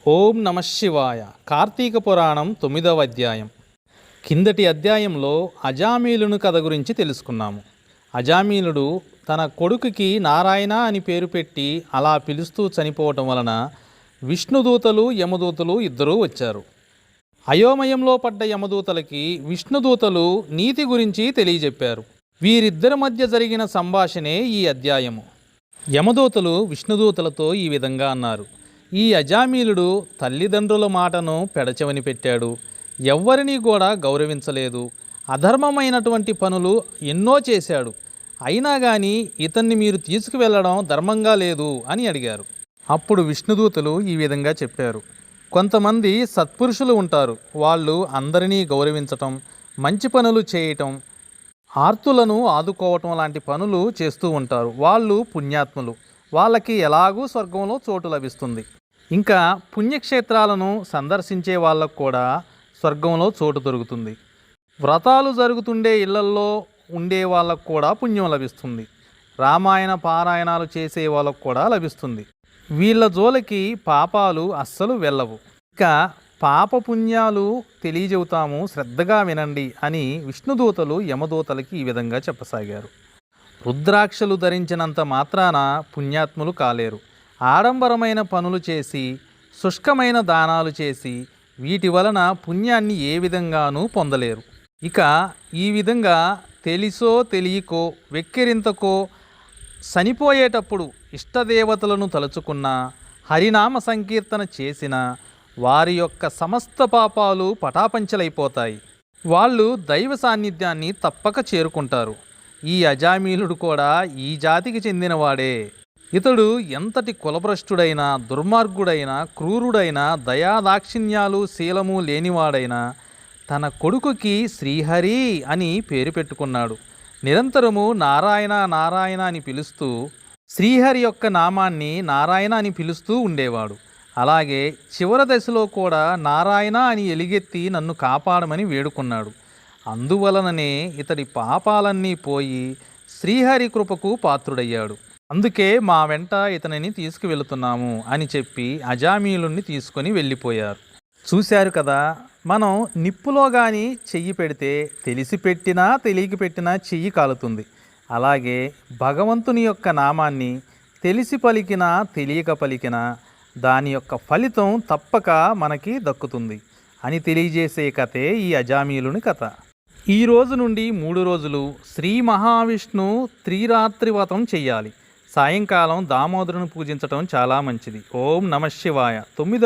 ఓం నమ శివాయ. కార్తీక పురాణం 9వ అధ్యాయం. కిందటి అధ్యాయంలో అజామీలుని కథ గురించి తెలుసుకున్నాము. అజామీలుడు తన కొడుకుకి నారాయణ అని పేరు పెట్టి అలా పిలుస్తూ చనిపోవటం వలన విష్ణుదూతలు యమదూతలు ఇద్దరూ వచ్చారు. అయోమయంలో పడ్డ యమదూతలకి విష్ణుదూతలు నీతి గురించి తెలియజెప్పారు. వీరిద్దరి మధ్య జరిగిన సంభాషణే ఈ అధ్యాయము. యమదూతలు విష్ణుదూతలతో ఈ విధంగా అన్నారు: ఈ అజామీలుడు తల్లిదండ్రుల మాటను పెడచెవని పెట్టాడు, ఎవ్వరినీ కూడా గౌరవించలేదు, అధర్మమైనటువంటి పనులు ఎన్నో చేశాడు. అయినా కానీ ఇతన్ని మీరు తీసుకువెళ్ళడం ధర్మంగా లేదు అని అడిగారు. అప్పుడు విష్ణుదూతలు ఈ విధంగా చెప్పారు: కొంతమంది సత్పురుషులు ఉంటారు, వాళ్ళు అందరినీ గౌరవించటం, మంచి పనులు చేయటం, ఆర్తులను ఆదుకోవటం లాంటి పనులు చేస్తూ ఉంటారు. వాళ్ళు పుణ్యాత్ములు, వాళ్ళకి ఎలాగూ స్వర్గంలో చోటు లభిస్తుంది. ఇంకా పుణ్యక్షేత్రాలను సందర్శించే వాళ్ళకు కూడా స్వర్గంలో చోటు దొరుకుతుంది. వ్రతాలు జరుగుతుండే ఇళ్లల్లో ఉండే వాళ్ళకు కూడా పుణ్యం లభిస్తుంది. రామాయణ పారాయణాలు చేసే వాళ్ళకు కూడా లభిస్తుంది. వీళ్ళ జోలికి పాపాలు అస్సలు వెళ్ళవు. ఇక పాప పుణ్యాలు తెలియజెబుతాము, శ్రద్ధగా వినండి అని విష్ణుదూతలు యమదూతలకి ఈ విధంగా చెప్పసాగారు. రుద్రాక్షలు ధరించినంత మాత్రాన పుణ్యాత్ములు కాలేరు. ఆడంబరమైన పనులు చేసి, శుష్కమైన దానాలు చేసి వీటి వలన పుణ్యాన్ని ఏ విధంగానూ పొందలేరు. ఇక ఈ విధంగా తెలిసో తెలియకో, వెక్కిరింతకో చనిపోయేటప్పుడు ఇష్టదేవతలను తలుచుకున్న, హరినామ సంకీర్తన చేసిన వారి యొక్క సమస్త పాపాలు పటాపంచలైపోతాయి. వాళ్ళు దైవ సాన్నిధ్యాన్ని తప్పక చేరుకుంటారు. ఈ అజామీలుడు కూడా ఈ జాతికి చెందినవాడే. ఇతడు ఎంతటి కులభ్రష్టుడైనా, దుర్మార్గుడైనా, క్రూరుడైనా, దయాదాక్షిణ్యాలు శీలము లేనివాడైనా తన కొడుకుకి శ్రీహరి అని పేరు పెట్టుకున్నాడు. నిరంతరము నారాయణ నారాయణ అని పిలుస్తూ శ్రీహరి యొక్క నామాన్ని నారాయణ అని పిలుస్తూ ఉండేవాడు. అలాగే చివరి దశలో కూడా నారాయణ అని ఎలుగెత్తి నన్ను కాపాడమని వేడుకున్నాడు. అందువలననే ఇతడి పాపాలన్నీ పోయి శ్రీహరి కృపకు పాత్రుడయ్యాడు. అందుకే మా వెంట ఇతనిని తీసుకువెళుతున్నాము అని చెప్పి అజామీలుణ్ణి తీసుకొని వెళ్ళిపోయారు. చూశారు కదా, మనం నిప్పులో కానీ చెయ్యి పెడితే తెలిసి పెట్టినా తెలియక పెట్టినా చెయ్యి కాలుతుంది. అలాగే భగవంతుని యొక్క నామాన్ని తెలిసి పలికినా తెలియక పలికినా దాని యొక్క ఫలితం తప్పక మనకి దక్కుతుంది అని తెలియజేసే కథే ఈ అజామీలుని కథ. ఈ రోజు నుండి 3 రోజులు శ్రీ మహావిష్ణు త్రిరాత్రి వ్రతం చెయ్యాలి. సాయంకాలం దామోదరుని పూజించటం చాలా మంచిది. ఓం నమ శివాయ. 9